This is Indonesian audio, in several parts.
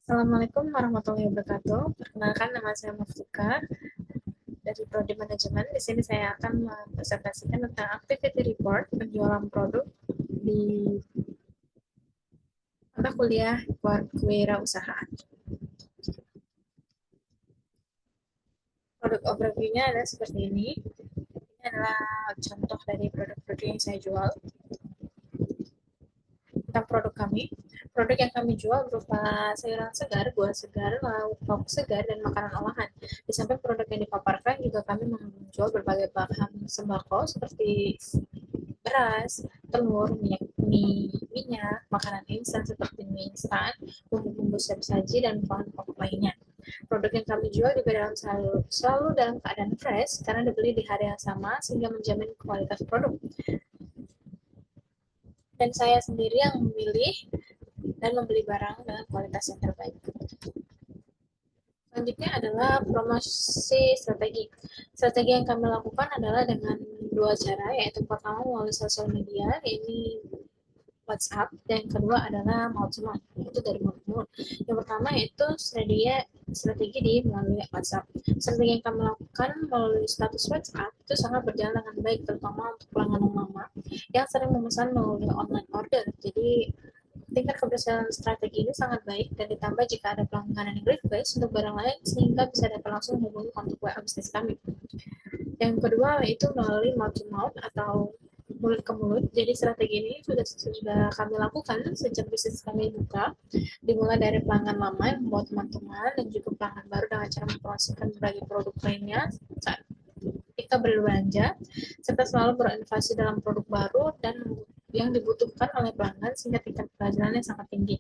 Assalamualaikum warahmatullahi wabarakatuh. Perkenalkan, nama saya Muftika dari Prodi Manajemen. Di sini saya akan mempresentasikan tentang activity report penjualan produk di mata kuliah kewirausahaan. Produk overview-nya adalah seperti ini. Ini adalah contoh dari produk-produk yang saya jual. Tentang produk kami, produk yang kami jual berupa sayuran segar, buah segar, lauk segar, dan makanan olahan. Di samping produk yang dipaparkan juga kami menjual berbagai bahan sembako seperti beras, telur, minyak, makanan instan seperti mie instan, bumbu-bumbu siap saji, dan bahan pokok lainnya. Produk yang kami jual juga selalu dalam keadaan fresh karena dibeli di hari yang sama sehingga menjamin kualitas produk. Dan saya sendiri yang memilih dan membeli barang dengan kualitas yang terbaik. Selanjutnya adalah promosi strategi. Strategi yang kami lakukan adalah dengan dua cara, yaitu pertama melalui sosial media, ini WhatsApp, dan yang kedua adalah mouth to mouth, itu dari mulut ke mulut. Yang pertama yaitu strategi di melalui WhatsApp. Strategi yang kami lakukan melalui status WhatsApp itu sangat berjalan dengan baik, terutama untuk pelanggan lama yang sering memesan melalui online order. Jadi tingkat keberhasilan strategi ini sangat baik dan ditambah jika ada pelanggan yang request untuk barang lain sehingga bisa dapat langsung hubungi kontak WA bisnis kami. Yang kedua yaitu melalui mouth to mouth atau mulut ke mulut. Jadi strategi ini sudah kami lakukan sejak bisnis kami buka, dimulai dari pelanggan lama yang membawa teman-teman dan juga pelanggan baru dengan cara mempromosikan berbagai produk lainnya saat kita berbelanja, serta selalu berinovasi dalam produk baru dan yang dibutuhkan oleh pelanggan sehingga tingkat keberhasilannya sangat tinggi.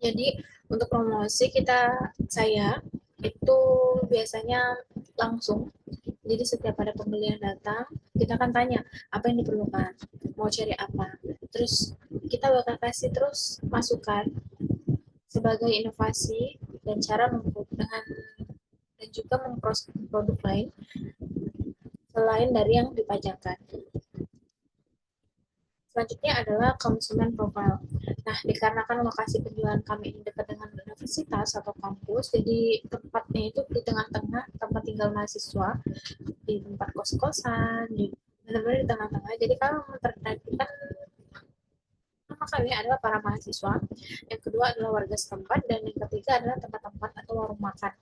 Jadi untuk promosi saya itu biasanya langsung. Jadi setiap ada pembeli yang datang, kita akan tanya apa yang diperlukan, mau cari apa. Terus kita bakal kasih terus masukan sebagai inovasi dan cara dengan dan juga memproses produk lain selain dari yang dipajakan. Selanjutnya adalah konsumen profile. Nah, dikarenakan lokasi penjualan kami ini dekat dengan universitas atau kampus, jadi tempatnya itu di tengah-tengah tempat tinggal mahasiswa, di tempat kos-kosan, benar-benar di tengah-tengah. Jadi kalau memperhatikan pertama kali adalah para mahasiswa, yang kedua adalah warga setempat, dan yang ketiga adalah tempat-tempat atau warung makan.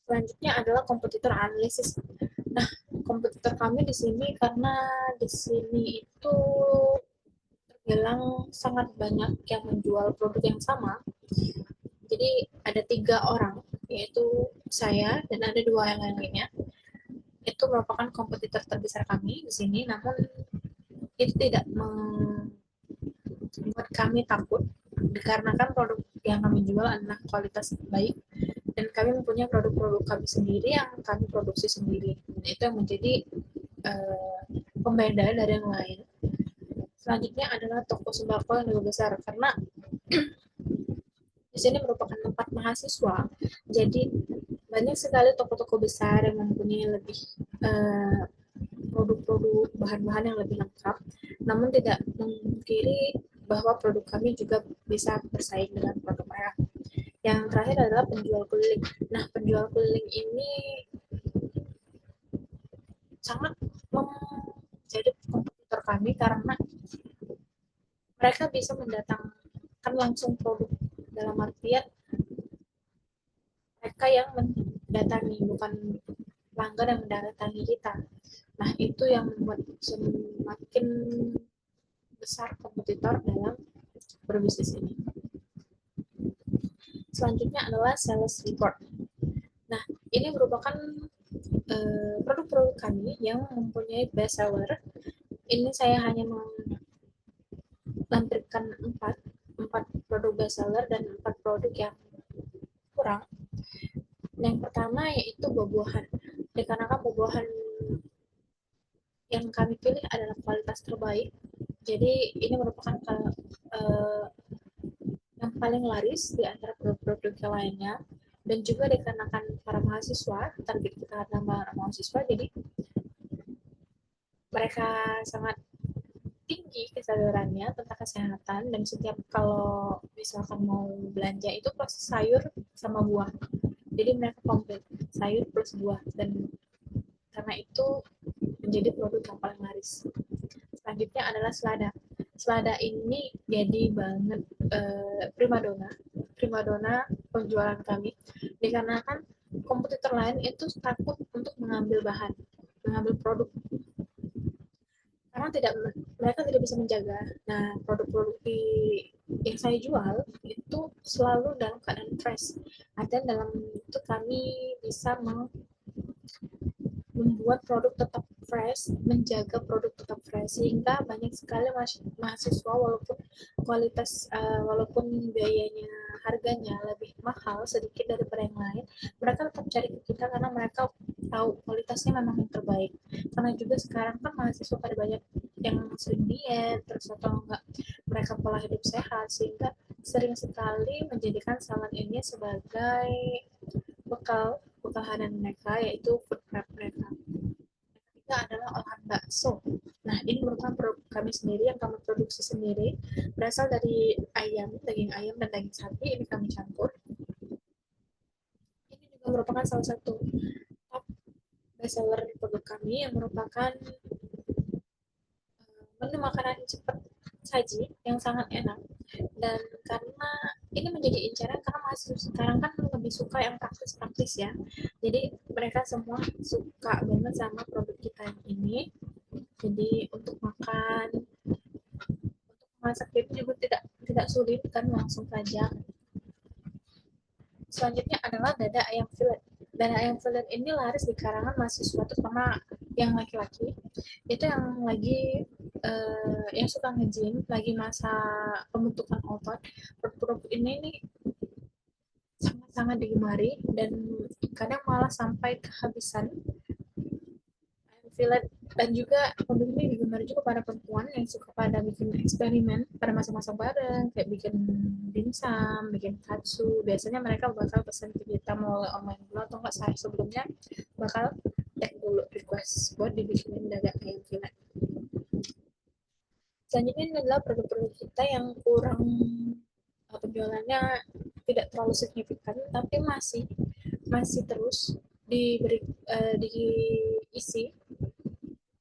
Selanjutnya adalah kompetitor analisis. Nah, kompetitor kami di sini karena di sini itu terbilang sangat banyak yang menjual produk yang sama. Jadi ada 3 orang, yaitu saya dan ada 2 yang lainnya. Itu merupakan kompetitor terbesar kami di sini, namun itu tidak membuat kami takut dikarenakan produk yang kami jual adalah kualitas baik dan kami mempunyai produk-produk kami sendiri yang kami produksi sendiri. Itu yang menjadi uh, pembeda dari yang lain. Selanjutnya adalah toko sembako yang lebih besar karena di sini merupakan tempat mahasiswa. Jadi banyak sekali toko-toko besar yang mempunyai lebih produk-produk bahan-bahan yang lebih lengkap, namun tidak memungkiri bahwa produk kami juga bisa bersaing dengan produk mereka. Yang terakhir adalah penjual keliling. Nah, penjual keliling ini sangat menjadi kompetitor kami karena mereka bisa mendatangkan langsung produk, dalam artian mereka yang mendatangi, bukan pelanggan yang mendatangi kita. Nah, itu yang membuat semakin besar kompetitor dalam berbisnis ini. Selanjutnya adalah sales report. Nah, ini merupakan produk-produk kami yang mempunyai best seller. Ini saya hanya melampirkan 4 produk best seller dan 4 produk yang kurang. Yang pertama yaitu buah-buahan. Dikarenakan buah-buahan yang kami pilih adalah kualitas terbaik, jadi ini merupakan yang paling laris di antara produk-produk yang lainnya. Dan juga dikarenakan para mahasiswa, target kita adalah para mahasiswa, jadi mereka sangat tinggi kesadarannya tentang kesehatan, dan setiap kalau misalkan mau belanja itu pasti sayur sama buah. Jadi mereka komplit sayur plus buah, dan karena itu menjadi produk yang paling laris. Selanjutnya adalah selada. Selada ini jadi banget primadona, primadona penjualan kami, dikarenakan kompetitor lain itu takut untuk mengambil bahan, mengambil produk, karena mereka tidak bisa menjaga. Nah, produk-produk yang saya jual itu selalu dalam keadaan fresh. Dan dalam itu kami bisa membuat produk tetap fresh, menjaga produk tetap fresh, sehingga banyak sekali mahasiswa walaupun biayanya harganya lebih mahal sedikit daripada yang lain, mereka tetap cari ke kita karena mereka tahu kualitasnya memang yang terbaik. Karena juga sekarang kan mahasiswa pada banyak yang sering diet terus atau enggak mereka pola hidup sehat, sehingga sering sekali menjadikan salad ini sebagai bekal bekal harian mereka, yaitu food prep mereka. Ketiga adalah olahan bakso. Nah, ini merupakan produk kami sendiri yang kami produksi sendiri, berasal dari daging ayam dan daging sapi, ini kami campur. Ini juga merupakan salah satu top bestseller produk kami, yang merupakan menu makanan cepat saji yang sangat enak. Dan karena ini menjadi incaran karena mahasiswa sekarang kan lebih suka yang praktis-praktis ya, jadi mereka semua suka banget sama produk kita yang ini. Jadi untuk makan, untuk masak itu juga tidak tidak sulit kan, langsung saja. Selanjutnya adalah dada ayam fillet. Dada ayam fillet ini laris di kalangan mahasiswa, terutama yang laki-laki, itu yang lagi yang suka nge-gym, lagi masa pembentukan otot. Produk ini nih sangat-sangat digemari, dan kadang malah sampai kehabisan fillet. Dan juga produk ini digemari juga pada perempuan yang suka pada bikin eksperimen pada masa-masa bareng, kayak bikin dimsum, bikin katsu. Biasanya mereka bakal pesan ke kita melalui online dulu, atau enggak saya sebelumnya bakal tag dulu request buat dibikinin dada ayam fillet. Selanjutnya ini adalah produk-produk kita yang kurang penjualannya tidak terlalu signifikan, tapi masih masih terus diisi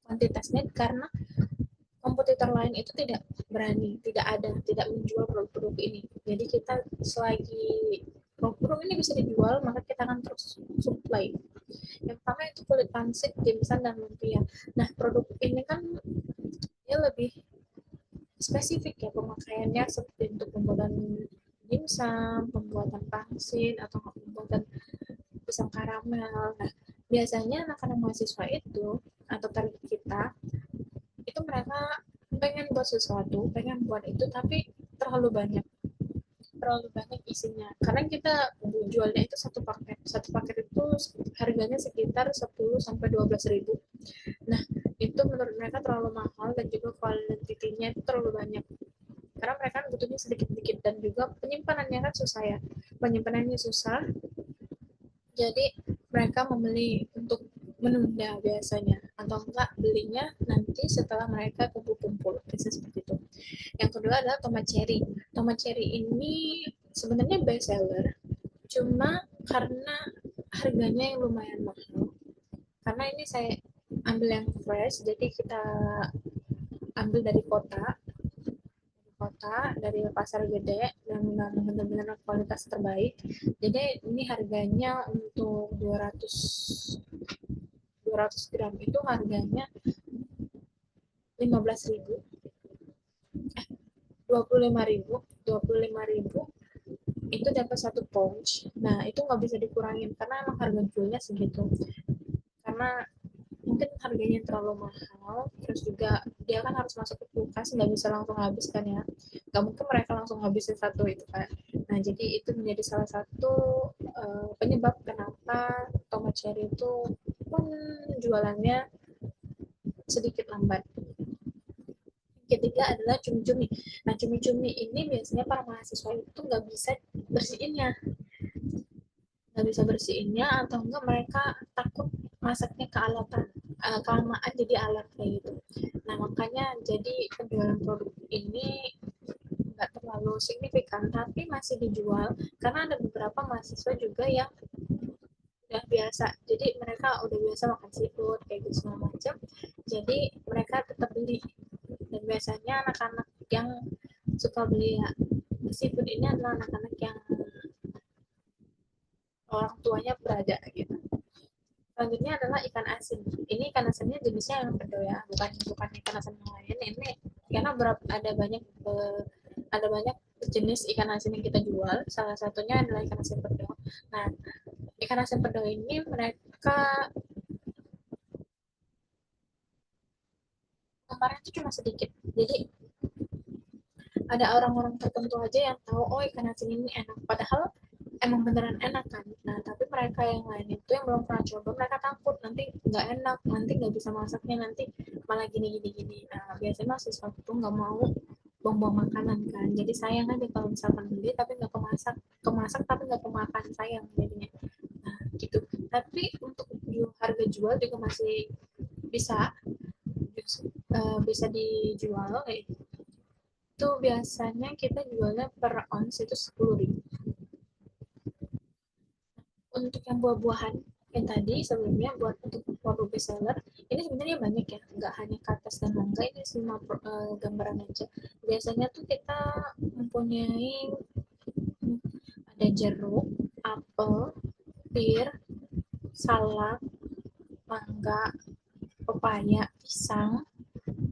kuantitasnya, karena kompetitor lain itu tidak menjual produk-produk ini. Jadi kita selagi produk ini bisa dijual, maka kita akan terus supply. Yang pertama itu kulit pangsit, dimsum, dan lumpia. Nah, produk ini kan dia lebih spesifik ya pemakaiannya, seperti untuk pembuatan dimsum, pembuatan pangsit, atau pembuatan pisang karamel. Nah, biasanya anak-anak mahasiswa itu atau target kita itu mereka pengen buat sesuatu, pengen buat itu, tapi terlalu banyak isinya. Karena kita jualnya itu satu paket itu harganya sekitar 10 sampai 12 ribu. Nah, itu menurut mereka terlalu mahal, dan juga kuantitinya itu terlalu banyak, karena mereka butuhnya sedikit-sedikit, dan juga penyimpanannya kan susah ya, penyimpanannya susah. Jadi mereka membeli untuk menunda biasanya, atau enggak belinya nanti setelah mereka kumpul-kumpul, bisa seperti itu. Yang kedua adalah tomat cherry. Tomat cherry ini sebenarnya best seller, cuma karena harganya yang lumayan mahal. Karena ini saya ambil yang fresh, jadi kita ambil dari dari pasar gede, dan benar-benar kualitas terbaik. Jadi ini harganya untuk 200 gram itu harganya 15 ribu, 25 ribu itu dapat satu pouch. Nah, itu nggak bisa dikurangin karena emang harga jualnya segitu, karena mungkin harganya terlalu mahal, terus juga dia kan harus masuk ke kulkas, nggak bisa langsung habis kan ya, nggak mungkin mereka langsung habisin satu itu kan. Nah, jadi itu menjadi salah satu penyebab kenapa tomat cherry itu pun jualannya sedikit lambat. Ketiga adalah cumi-cumi. Nah, cumi-cumi ini biasanya para mahasiswa itu bersihinnya, nggak bisa bersihinnya, atau enggak mereka takut masaknya kealatan. kelamaan jadi alert kayak gitu. Nah makanya jadi penjualan produk ini nggak terlalu signifikan tapi masih dijual karena ada beberapa mahasiswa juga yang udah biasa, jadi mereka udah biasa makan seafood kayak gitu segala macam, jadi mereka tetap beli. Dan biasanya anak-anak yang suka beli ya, seafood ini adalah anak-anak yang orang tuanya berada gitu. Selanjutnya adalah ikan asin. Ini ikan asinnya jenisnya yang pedo ya, bukan ikan asin yang lain. Ini karena ada banyak jenis ikan asin yang kita jual. Salah satunya adalah ikan asin pedo. Nah, ikan asin pedo ini mereka kemarin itu cuma sedikit. Jadi ada orang-orang tertentu aja yang tahu oh ikan asin ini enak. Padahal emang beneran enak kan. Nah tapi mereka yang lain itu yang belum pernah coba mereka takut nanti nggak enak, nanti nggak bisa masaknya, nanti malah gini gini gini. Nah biasanya mahasiswa itu nggak mau buang-buang makanan kan, jadi sayang aja kalau misalkan beli tapi nggak kemasak, kemasak tapi nggak kemakan, sayang jadinya. Nah gitu. Tapi untuk harga jual juga masih bisa bisa dijual. Itu biasanya kita jualnya per ounce itu 10.000. Untuk yang buah-buahan yang tadi sebelumnya buat untuk produk bestseller ini sebenarnya banyak ya, nggak hanya katas dan mangga, ini semua gambaran aja. Biasanya tuh kita mempunyai ada jeruk, apel, pir, salak, mangga, pepaya, pisang,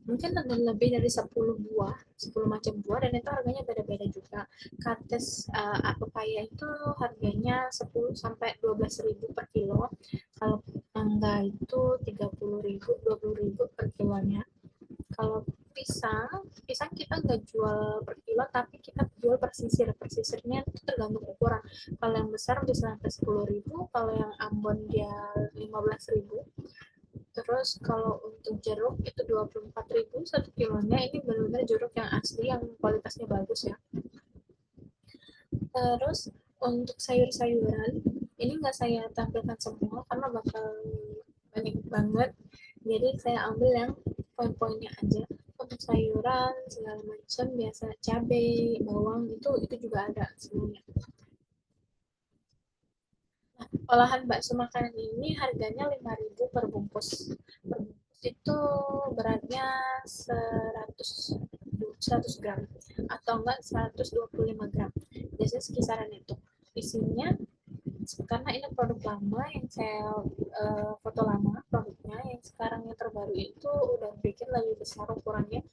mungkin ada lebih dari 10 buah, 10 macam buah, dan itu harganya beda-beda juga. Kates pepaya itu harganya 10 sampai 12.000 per kilo. Kalau mangga itu 30.000, 20.000 per kilonya. Kalau pisang kita nggak jual per kilo tapi kita jual per sisir. Per sisirnya itu tergantung ukuran. Kalau yang besar bisa sampai 10.000, kalau yang ambon dia 15.000. Terus kalau untuk jeruk itu 24.000 satu kilonya, ini benar-benar jeruk yang asli yang kualitasnya bagus ya. Terus untuk sayur-sayuran ini nggak saya tampilkan semua karena bakal banyak banget, jadi saya ambil yang poin-poinnya aja. Untuk sayuran segala macam biasa cabai, bawang itu juga ada semuanya. Olahan bakso makanan ini harganya 5.000 per bungkus. Per bungkus itu beratnya 100 gram atau enggak 125 gram. Biasanya sekisaran itu. Isinya karena ini produk lama yang saya foto lama produknya, yang sekarang yang terbaru itu udah bikin lebih besar ukurannya.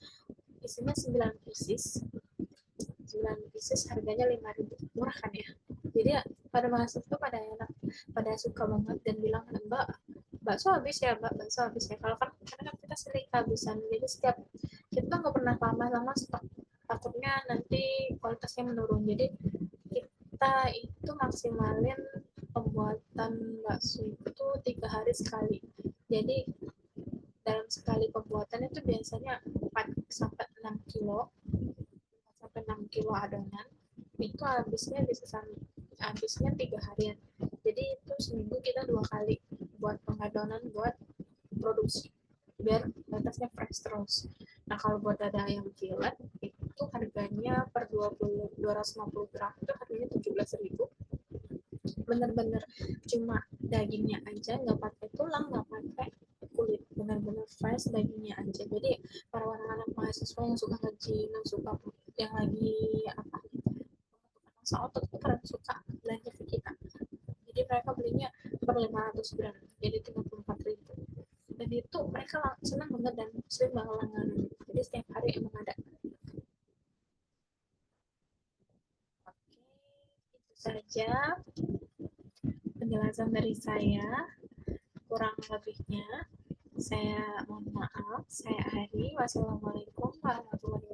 Isinya 9 pieces. 9 pieces harganya 5.000, murah kan ya. Jadi ya, pada mahasiswa pada enak, pada suka banget dan bilang mbak bakso habis ya, mbak bakso habis ya. Kalau kan karena kan kita sering kehabisan, jadi setiap kita nggak pernah lama-lama stok, takutnya nanti kualitasnya menurun. Jadi kita itu maksimalin pembuatan bakso itu 3 hari sekali. Jadi dalam sekali pembuatan itu biasanya 4 sampai 6 kilo, 6 kilo adonan itu habisnya 3 harian. Jadi itu seminggu kita 2 kali buat pengadonan, buat produksi biar batasnya fresh terus. Nah kalau buat dada ayam fillet itu harganya per 250 gram itu harganya 17.000. Bener-bener cuma dagingnya aja, nggak pakai tulang, nggak pakai kulit, benar-benar fresh dagingnya aja. Jadi para anak-anak mahasiswa yang suka nge-gym, yang lagi apa masa otot itu kadang suka belanja ke kita, jadi mereka belinya per 500 gram jadi 34.000, dan itu mereka senang banget dan sering banget langganan, jadi setiap hari emang ada. Oke, itu saja penjelasan dari saya, kurang lebihnya saya mohon maaf. Saya Ari, wassalamualaikum warahmatullahi wabarakatuh.